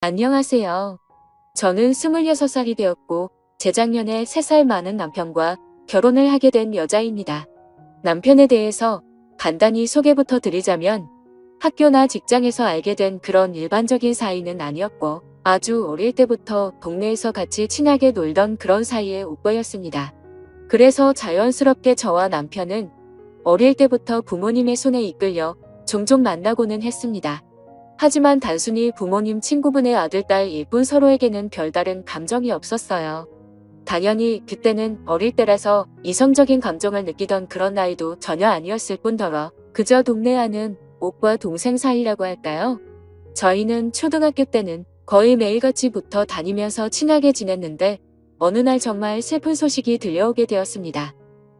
안녕하세요. 저는 26살이 되었고 재작년에 3살 많은 남편과 결혼을 하게 된 여자입니다. 남편에 대해서 간단히 소개부터 드리자면 학교나 직장에서 알게 된 그런 일반적인 사이는 아니었고 아주 어릴 때부터 동네에서 같이 친하게 놀던 그런 사이의 오빠였습니다. 그래서 자연스럽게 저와 남편은 어릴 때부터 부모님의 손에 이끌려 종종 만나고는 했습니다. 하지만 단순히 부모님 친구분의 아들, 딸, 일뿐 서로에게는 별다른 감정이 없었어요. 당연히 그때는 어릴 때라서 이성적인 감정을 느끼던 그런 나이도 전혀 아니었을 뿐더러 그저 동네 아는 오빠 동생 사이라고 할까요? 저희는 초등학교 때는 거의 매일같이 붙어 다니면서 친하게 지냈는데 어느 날 정말 슬픈 소식이 들려오게 되었습니다.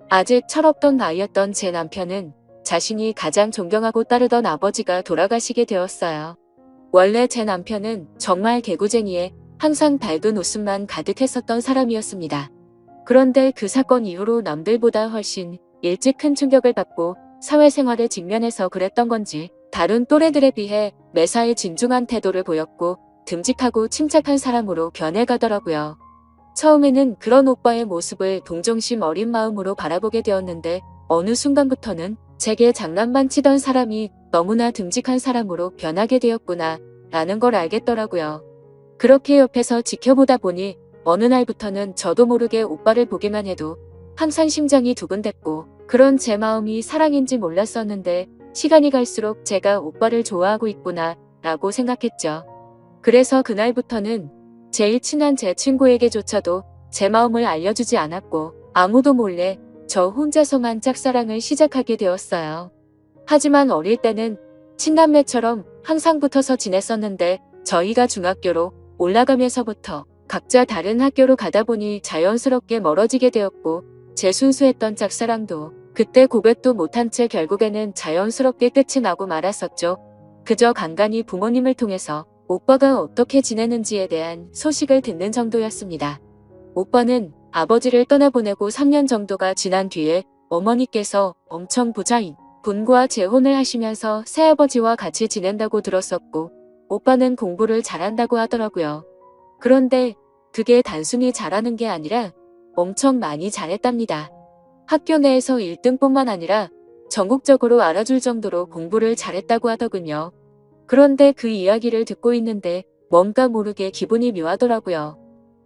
아직 철없던 나이였던 제 남편은 자신이 가장 존경하고 따르던 아버지가 돌아가시게 되었어요. 원래 제 남편은 정말 개구쟁이에 항상 밝은 웃음만 가득했었던 사람이었습니다. 그런데 그 사건 이후로 남들보다 훨씬 일찍 큰 충격을 받고 사회생활에 직면해서 그랬던 건지 다른 또래들에 비해 매사에 진중한 태도를 보였고 듬직하고 침착한 사람으로 변해가더라고요. 처음에는 그런 오빠의 모습을 동정심 어린 마음으로 바라보게 되었는데 어느 순간부터는 제게 장난만 치던 사람이 너무나 듬직한 사람으로 변하게 되었구나 라는 걸 알겠더라고요. 그렇게 옆에서 지켜보다 보니 어느 날부터는 저도 모르게 오빠를 보기만 해도 항상 심장이 두근댔고 그런 제 마음이 사랑인지 몰랐었는데 시간이 갈수록 제가 오빠를 좋아하고 있구나 라고 생각했죠. 그래서 그날부터는 제일 친한 제 친구에게조차도 제 마음을 알려주지 않았고 아무도 몰래 저 혼자서만 짝사랑을 시작하게 되었어요. 하지만 어릴 때는 친남매처럼 항상 붙어서 지냈었는데 저희가 중학교로 올라가면서부터 각자 다른 학교로 가다 보니 자연스럽게 멀어지게 되었고 제 순수했던 짝사랑도 그때 고백도 못한 채 결국에는 자연스럽게 끝이 나고 말았었죠. 그저 간간히 부모님을 통해서 오빠가 어떻게 지내는지에 대한 소식을 듣는 정도였습니다. 오빠는 아버지를 떠나보내고 3년 정도가 지난 뒤에 어머니께서 엄청 부자인 분과 재혼을 하시면서 새아버지와 같이 지낸다고 들었었고 오빠는 공부를 잘한다고 하더라고요. 그런데 그게 단순히 잘하는 게 아니라 엄청 많이 잘했답니다. 학교 내에서 1등뿐만 아니라 전국적으로 알아줄 정도로 공부를 잘했다고 하더군요. 그런데 그 이야기를 듣고 있는데 뭔가 모르게 기분이 묘하더라고요.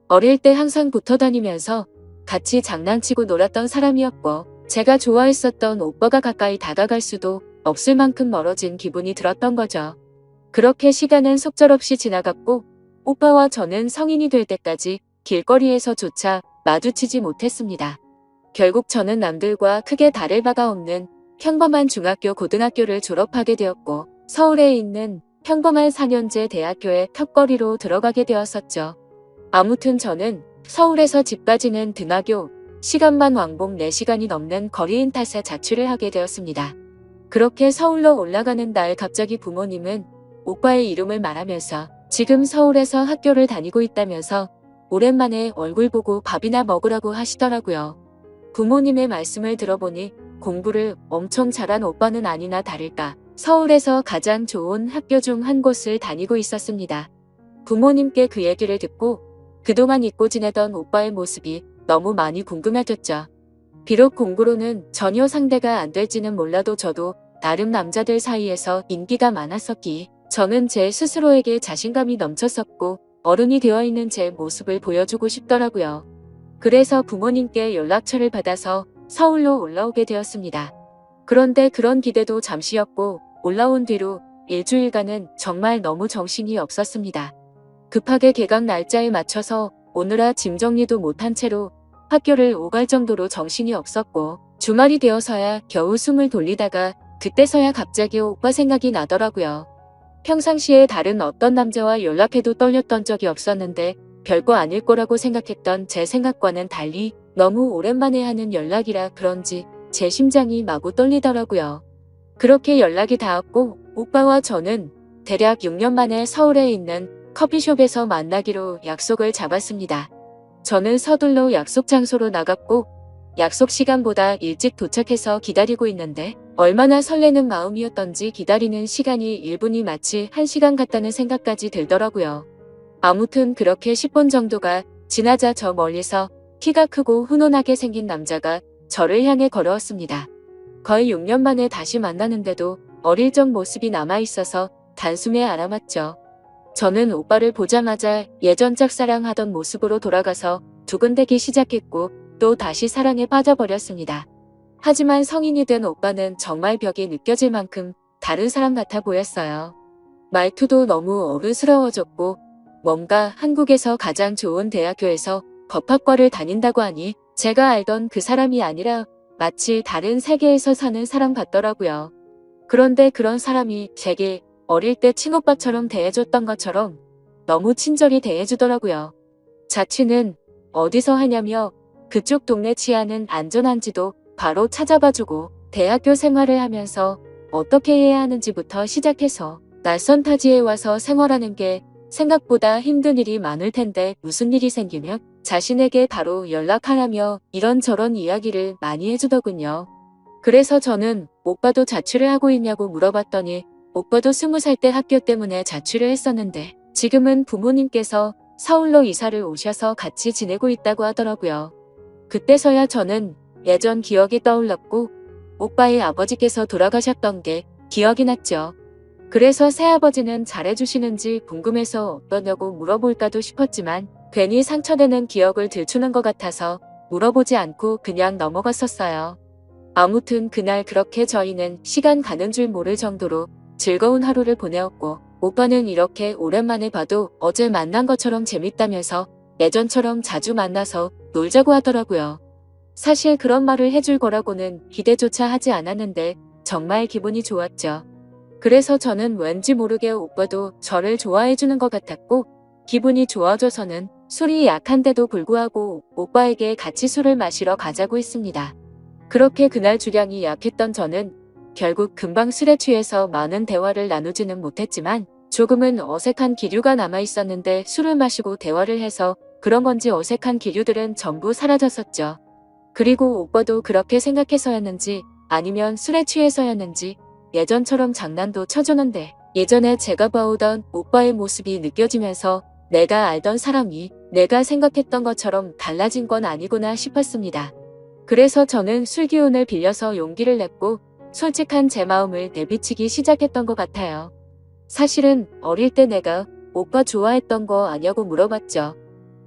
어릴 때 항상 붙어 다니면서 같이 장난치고 놀았던 사람이었고 제가 좋아했었던 오빠가 가까이 다가갈 수도 없을 만큼 멀어진 기분이 들었던 거죠. 그렇게 시간은 속절없이 지나갔고 오빠와 저는 성인이 될 때까지 길거리에서조차 마주치지 못했습니다. 결국 저는 남들과 크게 다를 바가 없는 평범한 중학교 고등학교를 졸업하게 되었고 서울에 있는 평범한 4년제 대학교에 턱걸이로 들어가게 되었었죠. 아무튼 저는 서울에서 집까지는 등하교 시간만 왕복 4시간이 넘는 거리인 탓에 자취를 하게 되었습니다. 그렇게 서울로 올라가는 날 갑자기 부모님은 오빠의 이름을 말하면서 지금 서울에서 학교를 다니고 있다면서 오랜만에 얼굴 보고 밥이나 먹으라고 하시더라고요. 부모님의 말씀을 들어보니 공부를 엄청 잘한 오빠는 아니나 다를까 서울에서 가장 좋은 학교 중 한 곳을 다니고 있었습니다. 부모님께 그 얘기를 듣고 그동안 잊고 지내던 오빠의 모습이 너무 많이 궁금해졌죠. 비록 공부로는 전혀 상대가 안 될지는 몰라도 저도 나름 남자들 사이에서 인기가 많았었기에 저는 제 스스로에게 자신감이 넘쳤었고 어른이 되어있는 제 모습을 보여주고 싶더라고요. 그래서 부모님께 연락처를 받아서 서울로 올라오게 되었습니다. 그런데 그런 기대도 잠시였고 올라온 뒤로 일주일간은 정말 너무 정신이 없었습니다. 급하게 개강 날짜에 맞춰서 오느라 짐 정리도 못한 채로 학교를 오갈 정도로 정신이 없었고 주말이 되어서야 겨우 숨을 돌리다가 그때서야 갑자기 오빠 생각이 나더라고요. 평상시에 다른 어떤 남자와 연락해도 떨렸던 적이 없었는데 별거 아닐 거라고 생각했던 제 생각과는 달리 너무 오랜만에 하는 연락이라 그런지 제 심장이 마구 떨리더라고요. 그렇게 연락이 닿았고 오빠와 저는 대략 6년 만에 서울에 있는 커피숍에서 만나기로 약속을 잡았습니다. 저는 서둘러 약속 장소로 나갔고 약속 시간보다 일찍 도착해서 기다리고 있는데 얼마나 설레는 마음이었던지 기다리는 시간이 1분이 마치 1시간 같다는 생각까지 들더라고요. 아무튼 그렇게 10분 정도가 지나자 저 멀리서 키가 크고 훈훈하게 생긴 남자가 저를 향해 걸어왔습니다. 거의 6년 만에 다시 만나는데도 어릴 적 모습이 남아있어서 단숨에 알아맞죠. 저는 오빠를 보자마자 예전 짝사랑하던 모습으로 돌아가서 두근대기 시작했고 또 다시 사랑에 빠져버렸습니다. 하지만 성인이 된 오빠는 정말 벽이 느껴질 만큼 다른 사람 같아 보였어요. 말투도 너무 어른스러워졌고 뭔가 한국에서 가장 좋은 대학교에서 법학과를 다닌다고 하니 제가 알던 그 사람이 아니라 마치 다른 세계에서 사는 사람 같더라고요. 그런데 그런 사람이 제게 어릴 때 친오빠처럼 대해줬던 것처럼 너무 친절히 대해주더라고요. 자취는 어디서 하냐며 그쪽 동네 치안은 안전한지도 바로 찾아봐주고 대학교 생활을 하면서 어떻게 해야 하는지부터 시작해서 낯선 타지에 와서 생활하는 게 생각보다 힘든 일이 많을 텐데 무슨 일이 생기면 자신에게 바로 연락하라며 이런저런 이야기를 많이 해주더군요. 그래서 저는 오빠도 자취를 하고 있냐고 물어봤더니 오빠도 20살 때 학교 때문에 자취를 했었는데 지금은 부모님께서 서울로 이사를 오셔서 같이 지내고 있다고 하더라고요. 그때서야 저는 예전 기억이 떠올랐고 오빠의 아버지께서 돌아가셨던 게 기억이 났죠. 그래서 새아버지는 잘해주시는지 궁금해서 어떠냐고 물어볼까도 싶었지만 괜히 상처되는 기억을 들추는 것 같아서 물어보지 않고 그냥 넘어갔었어요. 아무튼 그날 그렇게 저희는 시간 가는 줄 모를 정도로 즐거운 하루를 보내었고 오빠는 이렇게 오랜만에 봐도 어제 만난 것처럼 재밌다면서 예전처럼 자주 만나서 놀자고 하더라고요. 사실 그런 말을 해줄 거라고는 기대조차 하지 않았는데 정말 기분이 좋았죠. 그래서 저는 왠지 모르게 오빠도 저를 좋아해주는 것 같았고 기분이 좋아져서는 술이 약한데도 불구하고 오빠에게 같이 술을 마시러 가자고 했습니다. 그렇게 그날 주량이 약했던 저는 결국 금방 술에 취해서 많은 대화를 나누지는 못했지만 조금은 어색한 기류가 남아있었는데 술을 마시고 대화를 해서 그런 건지 어색한 기류들은 전부 사라졌었죠. 그리고 오빠도 그렇게 생각해서였는지 아니면 술에 취해서였는지 예전처럼 장난도 쳐주는데 예전에 제가 봐오던 오빠의 모습이 느껴지면서 내가 알던 사람이 내가 생각했던 것처럼 달라진 건 아니구나 싶었습니다. 그래서 저는 술 기운을 빌려서 용기를 냈고 솔직한 제 마음을 내비치기 시작했던 것 같아요. 사실은 어릴 때 내가 오빠 좋아했던 거 아냐고 물어봤죠.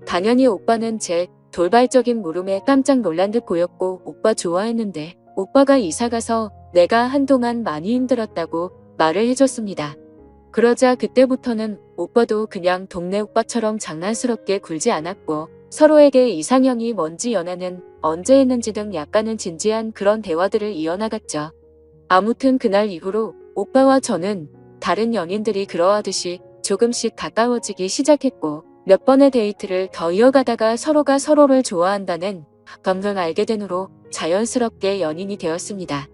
당연히 오빠는 제 돌발적인 물음에 깜짝 놀란 듯 보였고 오빠 좋아했는데 오빠가 이사가서 내가 한동안 많이 힘들었다고 말을 해줬습니다. 그러자 그때부터는 오빠도 그냥 동네 오빠처럼 장난스럽게 굴지 않았고 서로에게 이상형이 뭔지 연애는 언제 했는지 등 약간은 진지한 그런 대화들을 이어나갔죠. 아무튼 그날 이후로 오빠와 저는 다른 연인들이 그러하듯이 조금씩 가까워지기 시작했고 몇 번의 데이트를 더 이어가다가 서로가 서로를 좋아한다는 감정을 알게 된 후로 자연스럽게 연인이 되었습니다.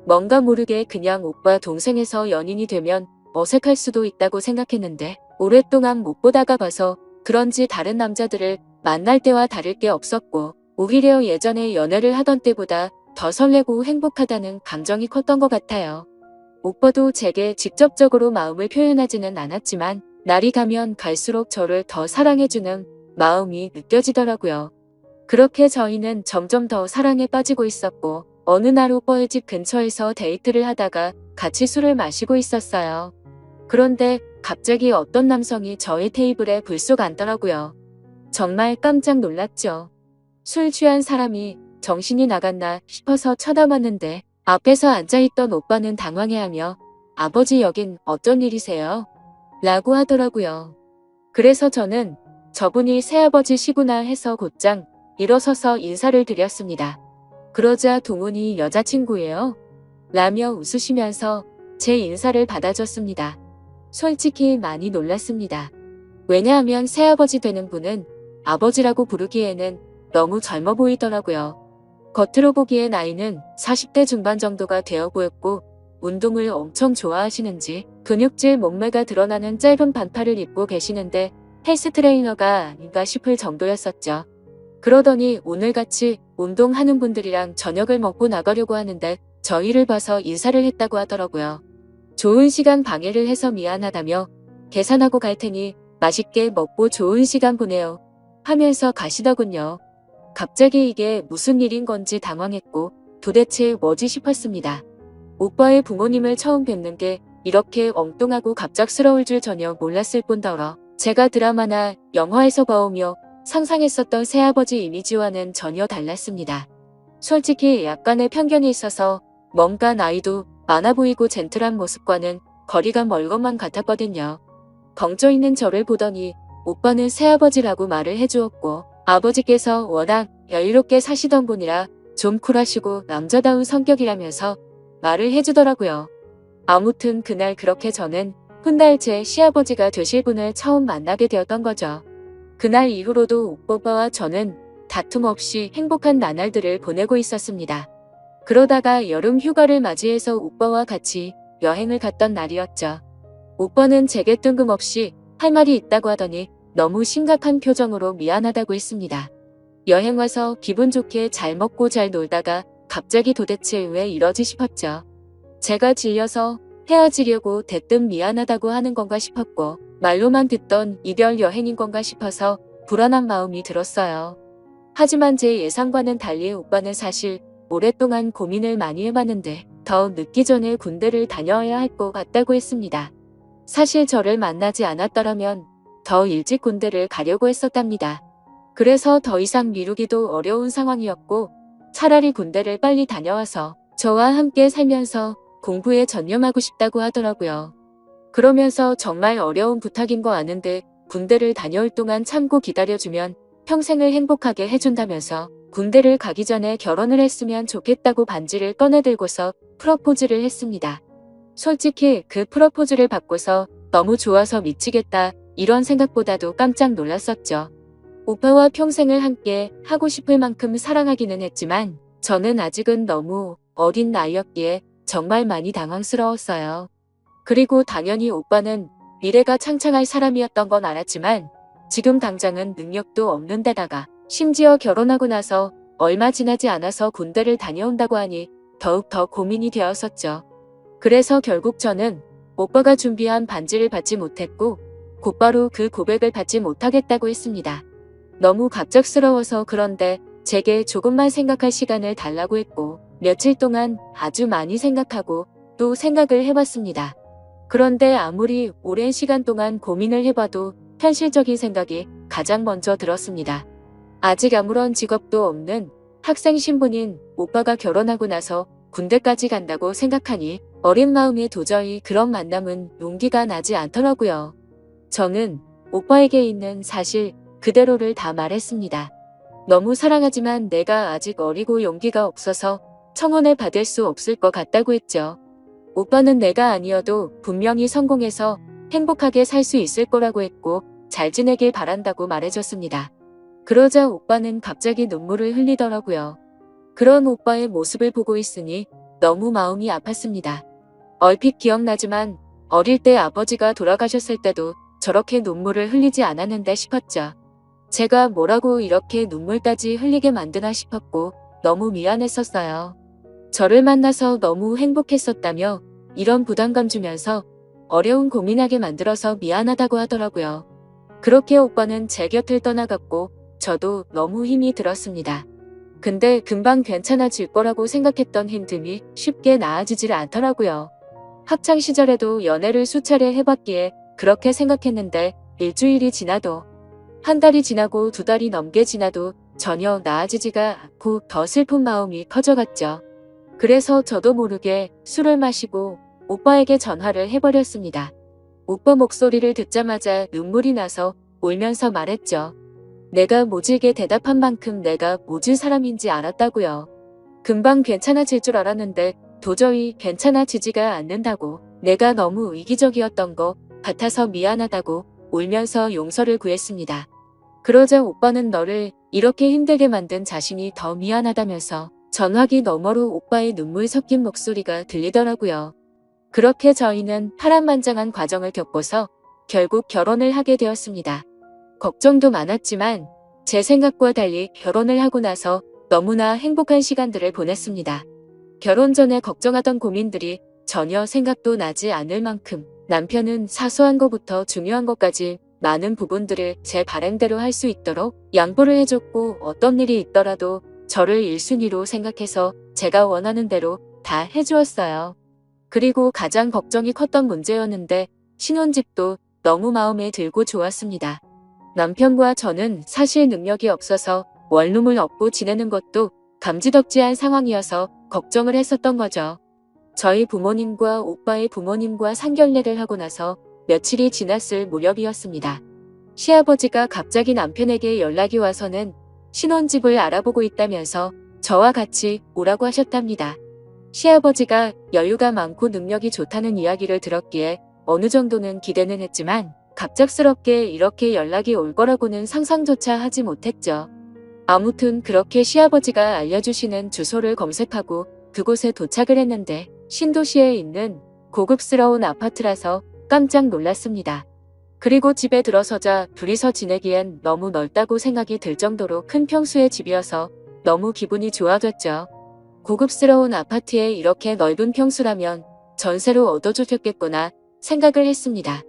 뭔가 모르게 그냥 오빠 동생에서 연인이 되면 어색할 수도 있다고 생각했는데 오랫동안 못 보다가 봐서 그런지 다른 남자들을 만날 때와 다를 게 없었고 오히려 예전에 연애를 하던 때보다 더 설레고 행복하다는 감정이 컸던 것 같아요. 오빠도 제게 직접적으로 마음을 표현하지는 않았지만 날이 가면 갈수록 저를 더 사랑해주는 마음이 느껴지더라고요. 그렇게 저희는 점점 더 사랑에 빠지고 있었고 어느 날 오빠의 집 근처에서 데이트를 하다가 같이 술을 마시고 있었어요. 그런데 갑자기 어떤 남성이 저희 테이블에 불쑥 앉더라고요. 정말 깜짝 놀랐죠. 술 취한 사람이 정신이 나갔나 싶어서 쳐다봤는데 앞에서 앉아있던 오빠는 당황해하며 아버지 여긴 어쩐 일이세요? 라고 하더라고요. 그래서 저는 저분이 새아버지시구나 해서 곧장 일어서서 인사를 드렸습니다. 그러자 동훈이 여자친구예요? 라며 웃으시면서 제 인사를 받아줬습니다. 솔직히 많이 놀랐습니다. 왜냐하면 새아버지 되는 분은 아버지라고 부르기에는 너무 젊어 보이더라고요. 겉으로 보기에 나이는 40대 중반 정도가 되어 보였고 운동을 엄청 좋아하시는지 근육질 몸매가 드러나는 짧은 반팔을 입고 계시는데 헬스 트레이너가 아닌가 싶을 정도였었죠. 그러더니 오늘같이 운동하는 분들이랑 저녁을 먹고 나가려고 하는데 저희를 봐서 인사를 했다고 하더라고요. 좋은 시간 방해를 해서 미안하다며 계산하고 갈 테니 맛있게 먹고 좋은 시간 보내요 하면서 가시더군요. 갑자기 이게 무슨 일인 건지 당황했고 도대체 뭐지 싶었습니다. 오빠의 부모님을 처음 뵙는 게 이렇게 엉뚱하고 갑작스러울 줄 전혀 몰랐을 뿐더러 제가 드라마나 영화에서 봐오며 상상했었던 새아버지 이미지와는 전혀 달랐습니다. 솔직히 약간의 편견이 있어서 뭔가 나이도 많아 보이고 젠틀한 모습과는 거리가 멀 것만 같았거든요. 벙쪄 있는 저를 보더니 오빠는 새아버지라고 말을 해주었고 아버지께서 워낙 여유롭게 사시던 분이라 좀 쿨하시고 남자다운 성격이라면서 말을 해주더라고요. 아무튼 그날 그렇게 저는 훗날 제 시아버지가 되실 분을 처음 만나게 되었던 거죠. 그날 이후로도 오빠와 저는 다툼 없이 행복한 나날들을 보내고 있었습니다. 그러다가 여름 휴가를 맞이해서 오빠와 같이 여행을 갔던 날이었죠. 오빠는 제게 뜬금없이 할 말이 있다고 하더니 너무 심각한 표정으로 미안하다고 했습니다. 여행 와서 기분 좋게 잘 먹고 잘 놀다가 갑자기 도대체 왜 이러지 싶었죠. 제가 질려서 헤어지려고 대뜸 미안하다고 하는 건가 싶었고 말로만 듣던 이별 여행인 건가 싶어서 불안한 마음이 들었어요. 하지만 제 예상과는 달리 오빠는 사실 오랫동안 고민을 많이 해봤는데 더 늦기 전에 군대를 다녀야 할 것 같다고 했습니다. 사실 저를 만나지 않았더라면 더 일찍 군대를 가려고 했었답니다. 그래서 더 이상 미루기도 어려운 상황이었고 차라리 군대를 빨리 다녀와서 저와 함께 살면서 공부에 전념하고 싶다고 하더라고요. 그러면서 정말 어려운 부탁인 거 아는데 군대를 다녀올 동안 참고 기다려주면 평생을 행복하게 해준다면서 군대를 가기 전에 결혼을 했으면 좋겠다고 반지를 꺼내들고서 프러포즈를 했습니다. 솔직히 그 프러포즈를 받고서 너무 좋아서 미치겠다 이런 생각보다도 깜짝 놀랐었죠. 오빠와 평생을 함께 하고 싶을 만큼 사랑하기는 했지만 저는 아직은 너무 어린 나이였기에 정말 많이 당황스러웠어요. 그리고 당연히 오빠는 미래가 창창할 사람이었던 건 알았지만 지금 당장은 능력도 없는 데다가 심지어 결혼하고 나서 얼마 지나지 않아서 군대를 다녀온다고 하니 더욱 더 고민이 되었었죠. 그래서 결국 저는 오빠가 준비한 반지를 받지 못했고 곧바로 그 고백을 받지 못하겠다고 했습니다. 너무 갑작스러워서 그런데 제게 조금만 생각할 시간을 달라고 했고 며칠 동안 아주 많이 생각하고 또 생각을 해봤습니다. 그런데 아무리 오랜 시간 동안 고민을 해봐도 현실적인 생각이 가장 먼저 들었습니다. 아직 아무런 직업도 없는 학생 신분인 오빠가 결혼하고 나서 군대까지 간다고 생각하니 어린 마음에 도저히 그런 만남은 용기가 나지 않더라고요. 저는 오빠에게 있는 사실 그대로를 다 말했습니다. 너무 사랑하지만 내가 아직 어리고 용기가 없어서 청혼을 받을 수 없을 것 같다고 했죠. 오빠는 내가 아니어도 분명히 성공해서 행복하게 살 수 있을 거라고 했고 잘 지내길 바란다고 말해줬습니다. 그러자 오빠는 갑자기 눈물을 흘리더라고요. 그런 오빠의 모습을 보고 있으니 너무 마음이 아팠습니다. 얼핏 기억나지만 어릴 때 아버지가 돌아가셨을 때도 저렇게 눈물을 흘리지 않았는데 싶었죠. 제가 뭐라고 이렇게 눈물까지 흘리게 만드나 싶었고 너무 미안했었어요. 저를 만나서 너무 행복했었다며 이런 부담감 주면서 어려운 고민하게 만들어서 미안하다고 하더라고요. 그렇게 오빠는 제 곁을 떠나갔고 저도 너무 힘이 들었습니다. 근데 금방 괜찮아질 거라고 생각했던 힘듦이 쉽게 나아지질 않더라고요. 학창 시절에도 연애를 수차례 해봤기에 그렇게 생각했는데 일주일이 지나도 한 달이 지나고 두 달이 넘게 지나도 전혀 나아지지가 않고 더 슬픈 마음이 커져갔죠. 그래서 저도 모르게 술을 마시고 오빠에게 전화를 해버렸습니다. 오빠 목소리를 듣자마자 눈물이 나서 울면서 말했죠. 내가 모질게 대답한 만큼 내가 모질 사람인지 알았다고요. 금방 괜찮아질 줄 알았는데 도저히 괜찮아지지가 않는다고 내가 너무 이기적이었던 것 같아서 미안하다고 울면서 용서를 구했습니다. 그러자 오빠는 너를 이렇게 힘들게 만든 자신이 더 미안하다면서 전화기 너머로 오빠의 눈물 섞인 목소리가 들리더라고요. 그렇게 저희는 파란만장한 과정을 겪고서 결국 결혼을 하게 되었습니다. 걱정도 많았지만 제 생각과 달리 결혼을 하고 나서 너무나 행복한 시간들을 보냈습니다. 결혼 전에 걱정하던 고민들이 전혀 생각도 나지 않을 만큼 남편은 사소한 것부터 중요한 것까지 많은 부분들을 제 바램대로 할 수 있도록 양보를 해줬고 어떤 일이 있더라도 저를 1순위로 생각해서 제가 원하는 대로 다 해주었어요. 그리고 가장 걱정이 컸던 문제였는데 신혼집도 너무 마음에 들고 좋았습니다. 남편과 저는 사실 능력이 없어서 원룸을 얻고 지내는 것도 감지덕지한 상황이어서 걱정을 했었던 거죠. 저희 부모님과 오빠의 부모님과 상견례를 하고 나서 며칠이 지났을 무렵이었습니다. 시아버지가 갑자기 남편에게 연락이 와서는 신혼집을 알아보고 있다면서 저와 같이 오라고 하셨답니다. 시아버지가 여유가 많고 능력이 좋다는 이야기를 들었기에 어느 정도는 기대는 했지만 갑작스럽게 이렇게 연락이 올 거라고는 상상조차 하지 못했죠. 아무튼 그렇게 시아버지가 알려주시는 주소를 검색하고 그곳에 도착을 했는데 신도시에 있는 고급스러운 아파트라서 깜짝 놀랐습니다. 그리고 집에 들어서자 둘이서 지내기엔 너무 넓다고 생각이 들 정도로 큰 평수의 집이어서 너무 기분이 좋아졌죠. 고급스러운 아파트에 이렇게 넓은 평수라면 전세로 얻어주셨겠구나 생각을 했습니다.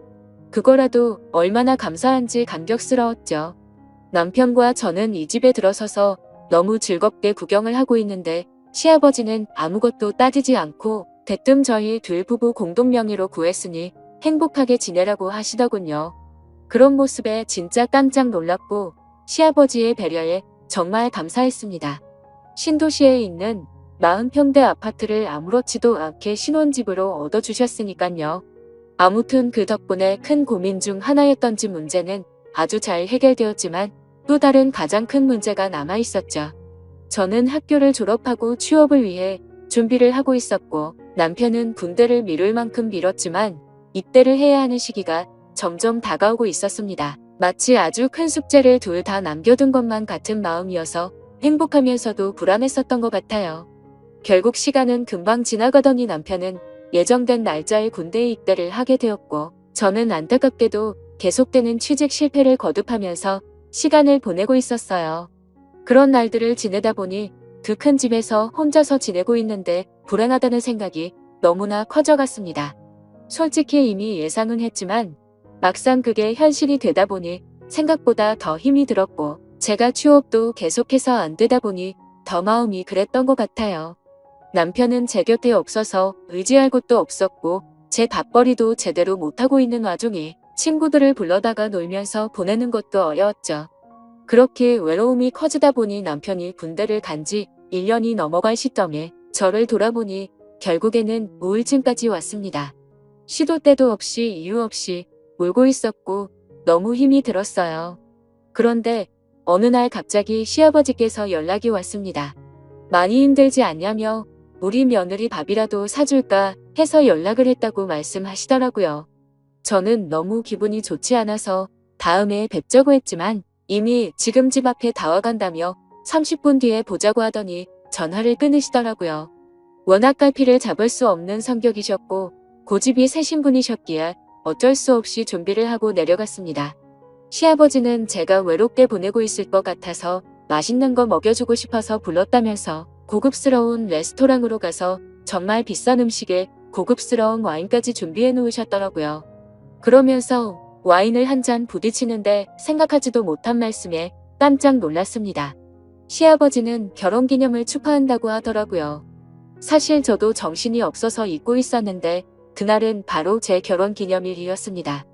그거라도 얼마나 감사한지 감격스러웠죠. 남편과 저는 이 집에 들어서서 너무 즐겁게 구경을 하고 있는데 시아버지는 아무것도 따지지 않고 대뜸 저희 둘 부부 공동명의로 구했으니 행복하게 지내라고 하시더군요. 그런 모습에 진짜 깜짝 놀랐고 시아버지의 배려에 정말 감사했습니다. 신도시에 있는 40평대 아파트를 아무렇지도 않게 신혼집으로 얻어주셨으니깐요. 아무튼 그 덕분에 큰 고민 중 하나였던 집 문제는 아주 잘 해결되었지만 또 다른 가장 큰 문제가 남아있었죠. 저는 학교를 졸업하고 취업을 위해 준비를 하고 있었고 남편은 군대를 미룰 만큼 미뤘지만 입대를 해야 하는 시기가 점점 다가오고 있었습니다. 마치 아주 큰 숙제를 둘 다 남겨둔 것만 같은 마음이어서 행복하면서도 불안했었던 것 같아요. 결국 시간은 금방 지나가더니 남편은 예정된 날짜에 군대에 입대를 하게 되었고 저는 안타깝게도 계속되는 취직 실패를 거듭하면서 시간을 보내고 있었어요. 그런 날들을 지내다 보니 그 큰 집에서 혼자서 지내고 있는데 불안하다는 생각이 너무나 커져갔습니다. 솔직히 이미 예상은 했지만 막상 그게 현실이 되다 보니 생각보다 더 힘이 들었고 제가 취업도 계속해서 안 되다 보니 더 마음이 그랬던 것 같아요. 남편은 제 곁에 없어서 의지할 곳도 없었고 제 밥벌이도 제대로 못하고 있는 와중에 친구들을 불러다가 놀면서 보내는 것도 어려웠죠. 그렇게 외로움이 커지다 보니 남편이 군대를 간 지 1년이 넘어갈 시점에 저를 돌아보니 결국에는 우울증까지 왔습니다. 시도 때도 없이 이유 없이 울고 있었고 너무 힘이 들었어요. 그런데 어느 날 갑자기 시아버지께서 연락이 왔습니다. 많이 힘들지 않냐며 우리 며느리 밥이라도 사줄까 해서 연락을 했다고 말씀하시더라고요. 저는 너무 기분이 좋지 않아서 다음에 뵙자고 했지만 이미 지금 집 앞에 다 와간다며 30분 뒤에 보자고 하더니 전화를 끊으시더라고요. 워낙 갈피를 잡을 수 없는 성격이셨고 고집이 세신 분이셨기에 어쩔 수 없이 준비를 하고 내려갔습니다. 시아버지는 제가 외롭게 보내고 있을 것 같아서 맛있는 거 먹여주고 싶어서 불렀다면서 고급스러운 레스토랑으로 가서 정말 비싼 음식에 고급스러운 와인까지 준비해 놓으셨더라고요. 그러면서 와인을 한 잔 부딪히는데 생각하지도 못한 말씀에 깜짝 놀랐습니다. 시아버지는 결혼기념을 축하한다고 하더라고요. 사실 저도 정신이 없어서 잊고 있었는데 그날은 바로 제 결혼기념일이었습니다.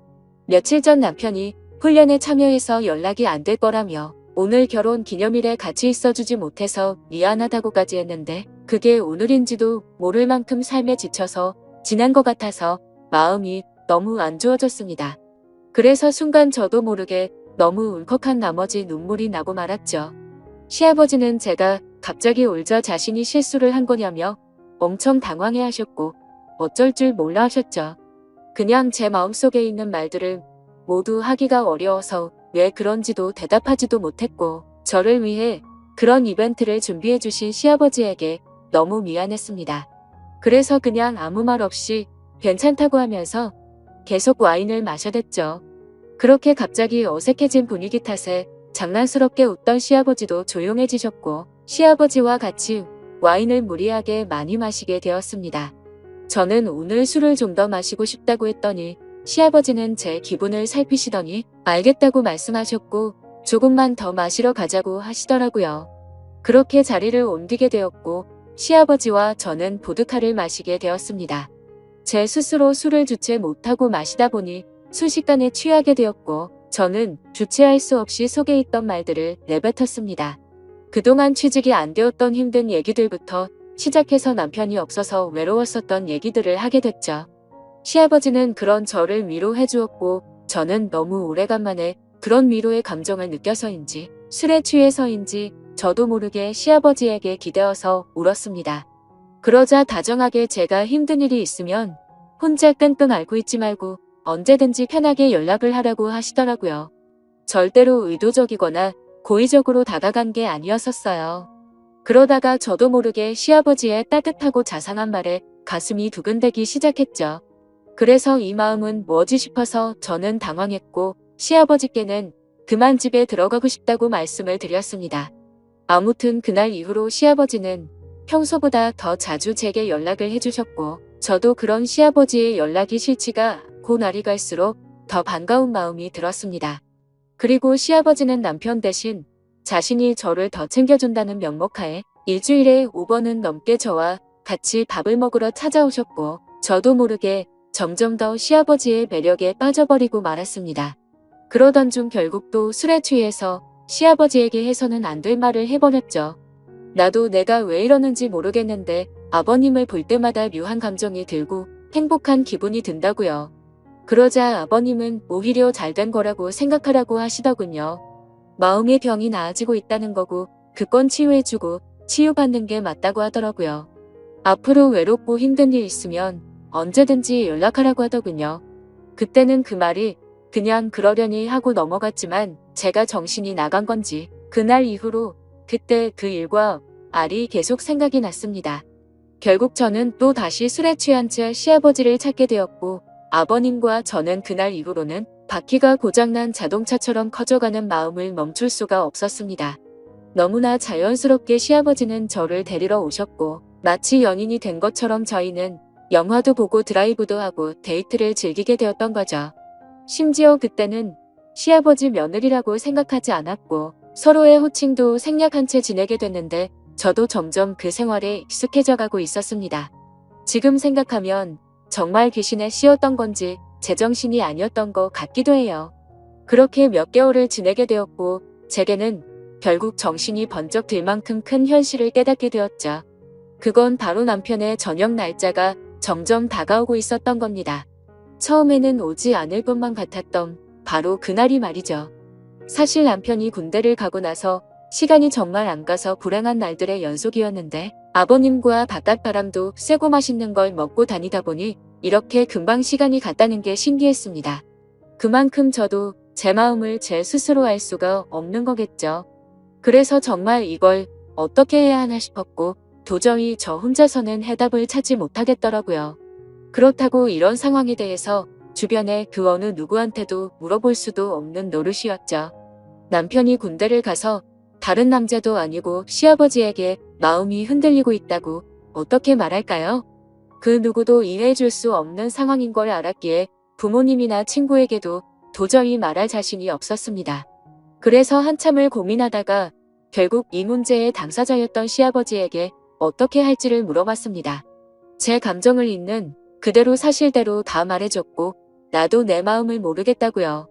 며칠 전 남편이 훈련에 참여해서 연락이 안 될 거라며 오늘 결혼기념일에 같이 있어주지 못해서 미안하다고까지 했는데 그게 오늘인지도 모를 만큼 삶에 지쳐서 지난 것 같아서 마음이 너무 안 좋아졌습니다. 그래서 순간 저도 모르게 너무 울컥한 나머지 눈물이 나고 말았죠. 시아버지는 제가 갑자기 울자 자신이 실수를 한 거냐며 엄청 당황해 하셨고 어쩔 줄 몰라 하셨죠. 그냥 제 마음속에 있는 말들을 모두 하기가 어려워서 왜 그런지도 대답하지도 못했고 저를 위해 그런 이벤트를 준비해 주신 시아버지에게 너무 미안했습니다. 그래서 그냥 아무 말 없이 괜찮다고 하면서 계속 와인을 마셔댔죠. 그렇게 갑자기 어색해진 분위기 탓에 장난스럽게 웃던 시아버지도 조용해지셨고 시아버지와 같이 와인을 무리하게 많이 마시게 되었습니다. 저는 오늘 술을 좀 더 마시고 싶다고 했더니 시아버지는 제 기분을 살피시더니 알겠다고 말씀하셨고 조금만 더 마시러 가자고 하시더라고요. 그렇게 자리를 옮기게 되었고 시아버지와 저는 보드카를 마시게 되었습니다. 제 스스로 술을 주체 못하고 마시다 보니 순식간에 취하게 되었고 저는 주체할 수 없이 속에 있던 말들을 내뱉었습니다. 그동안 취직이 안 되었던 힘든 얘기들부터 시작해서 남편이 없어서 외로웠었던 얘기들을 하게 됐죠. 시아버지는 그런 저를 위로해 주었고 저는 너무 오래간만에 그런 위로의 감정을 느껴서인지 술에 취해서인지 저도 모르게 시아버지에게 기대어서 울었습니다. 그러자 다정하게 제가 힘든 일이 있으면 혼자 끙끙 앓고 있지 말고 언제든지 편하게 연락을 하라고 하시더라고요. 절대로 의도적이거나 고의적으로 다가간 게 아니었었어요. 그러다가 저도 모르게 시아버지의 따뜻하고 자상한 말에 가슴이 두근대기 시작했죠. 그래서 이 마음은 뭐지 싶어서 저는 당황했고 시아버지께는 그만 집에 들어가고 싶다고 말씀을 드렸습니다. 아무튼 그날 이후로 시아버지는 평소보다 더 자주 제게 연락을 해주셨고 저도 그런 시아버지의 연락이 싫지가 않고 날이 갈수록 더 반가운 마음이 들었습니다. 그리고 시아버지는 남편 대신 자신이 저를 더 챙겨준다는 명목하에 일주일에 5번은 넘게 저와 같이 밥을 먹으러 찾아오셨고 저도 모르게 점점 더 시아버지의 매력에 빠져버리고 말았습니다. 그러던 중 결국 또 술에 취해서 시아버지에게 해서는 안 될 말을 해버렸죠. 나도 내가 왜 이러는지 모르겠는데 아버님을 볼 때마다 묘한 감정이 들고 행복한 기분이 든다고요. 그러자 아버님은 오히려 잘된 거라고 생각하라고 하시더군요. 마음의 병이 나아지고 있다는 거고 그건 치유해주고 치유받는 게 맞다고 하더라고요. 앞으로 외롭고 힘든 일 있으면 언제든지 연락하라고 하더군요. 그때는 그 말이 그냥 그러려니 하고 넘어갔지만 제가 정신이 나간 건지 그날 이후로 그때 그 일과 알이 계속 생각이 났습니다. 결국 저는 또 다시 술에 취한 채 시아버지를 찾게 되었고 아버님과 저는 그날 이후로는 바퀴가 고장난 자동차처럼 커져가는 마음을 멈출 수가 없었습니다. 너무나 자연스럽게 시아버지는 저를 데리러 오셨고 마치 연인이 된 것처럼 저희는 영화도 보고 드라이브도 하고 데이트를 즐기게 되었던 거죠. 심지어 그때는 시아버지 며느리라고 생각하지 않았고 서로의 호칭도 생략한 채 지내게 됐는데 저도 점점 그 생활에 익숙해져 가고 있었습니다. 지금 생각하면 정말 귀신에 씌었던 건지 제정신이 아니었던 것 같기도 해요. 그렇게 몇 개월을 지내게 되었고 제게는 결국 정신이 번쩍 들 만큼 큰 현실을 깨닫게 되었죠. 그건 바로 남편의 저녁 날짜가 점점 다가오고 있었던 겁니다. 처음에는 오지 않을 것만 같았던 바로 그날이 말이죠. 사실 남편이 군대를 가고 나서 시간이 정말 안 가서 불행한 날들의 연속이었는데 아버님과 바깥바람도 쐬고 맛있는 걸 먹고 다니다 보니 이렇게 금방 시간이 갔다는 게 신기했습니다. 그만큼 저도 제 마음을 제 스스로 알 수가 없는 거겠죠. 그래서 정말 이걸 어떻게 해야 하나 싶었고 도저히 저 혼자서는 해답을 찾지 못하겠더라고요. 그렇다고 이런 상황에 대해서 주변에 그 어느 누구한테도 물어볼 수도 없는 노릇이었죠. 남편이 군대를 가서 다른 남자도 아니고 시아버지에게 마음이 흔들리고 있다고 어떻게 말할까요? 그 누구도 이해해줄 수 없는 상황인 걸 알았기에 부모님이나 친구에게도 도저히 말할 자신이 없었습니다. 그래서 한참을 고민하다가 결국 이 문제의 당사자였던 시아버지에게 어떻게 할지를 물어봤습니다. 제 감정을 있는 그대로 사실대로 다 말해줬고 나도 내 마음을 모르겠다고요.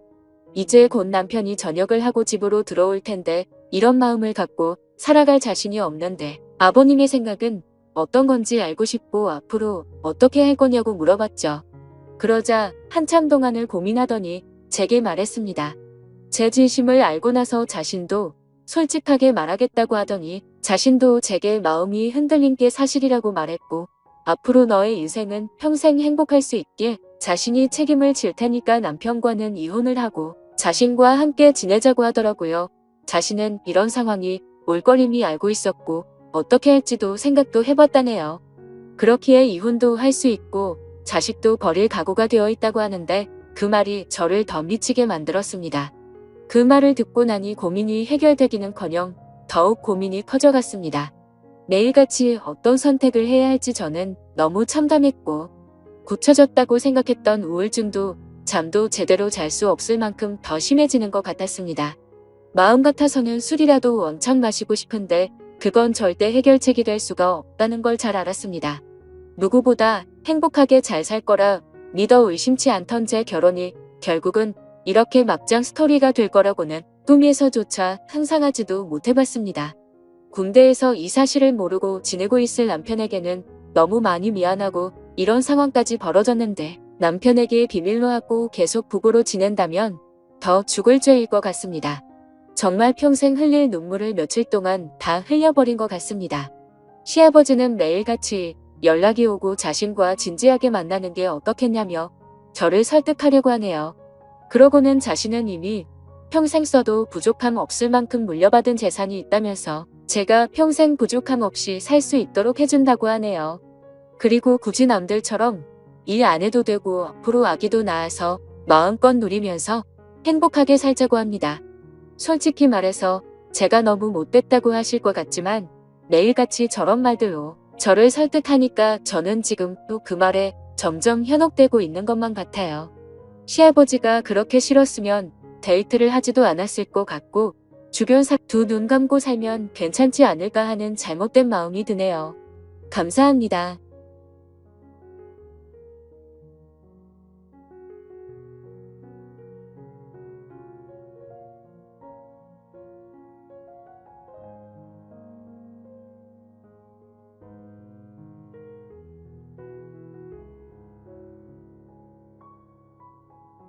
이제 곧 남편이 전역을 하고 집으로 들어올 텐데 이런 마음을 갖고 살아갈 자신이 없는데 아버님의 생각은 어떤 건지 알고 싶고 앞으로 어떻게 할 거냐고 물어봤죠. 그러자 한참 동안을 고민하더니 제게 말했습니다. 제 진심을 알고 나서 자신도 솔직하게 말하겠다고 하더니 자신도 제게 마음이 흔들린 게 사실이라고 말했고 앞으로 너의 인생은 평생 행복할 수 있게 자신이 책임을 질 테니까 남편과는 이혼을 하고 자신과 함께 지내자고 하더라고요. 자신은 이런 상황이 올 걸 이미 알고 있었고 어떻게 할지도 생각도 해봤다네요. 그렇기에 이혼도 할 수 있고 자식도 버릴 각오가 되어 있다고 하는데 그 말이 저를 더 미치게 만들었습니다. 그 말을 듣고 나니 고민이 해결되기는커녕 더욱 고민이 커져갔습니다. 매일같이 어떤 선택을 해야 할지 저는 너무 참담했고 굳혀졌다고 생각했던 우울증도 잠도 제대로 잘 수 없을 만큼 더 심해지는 것 같았습니다. 마음 같아서는 술이라도 왕창 마시고 싶은데 그건 절대 해결책이 될 수가 없다는 걸 잘 알았습니다. 누구보다 행복하게 잘 살 거라 믿어 의심치 않던 제 결혼이 결국은 이렇게 막장 스토리가 될 거라고는 꿈에서조차 상상하지도 못해봤습니다. 군대에서 이 사실을 모르고 지내고 있을 남편에게는 너무 많이 미안하고 이런 상황까지 벌어졌는데 남편에게 비밀로 하고 계속 부부로 지낸다면 더 죽을 죄일 것 같습니다. 정말 평생 흘릴 눈물을 며칠 동안 다 흘려버린 것 같습니다. 시아버지는 매일같이 연락이 오고 자신과 진지하게 만나는 게 어떻겠냐며 저를 설득하려고 하네요. 그러고는 자신은 이미 평생 써도 부족함 없을 만큼 물려받은 재산이 있다면서 제가 평생 부족함 없이 살 수 있도록 해준다고 하네요. 그리고 굳이 남들처럼 일 안 해도 되고 앞으로 아기도 낳아서 마음껏 누리면서 행복하게 살자고 합니다. 솔직히 말해서 제가 너무 못됐다고 하실 것 같지만 매일같이 저런 말들로 저를 설득하니까 저는 지금 또 그 말에 점점 현혹되고 있는 것만 같아요. 시아버지가 그렇게 싫었으면 데이트를 하지도 않았을 것 같고 주변 두 눈 감고 살면 괜찮지 않을까 하는 잘못된 마음이 드네요. 감사합니다.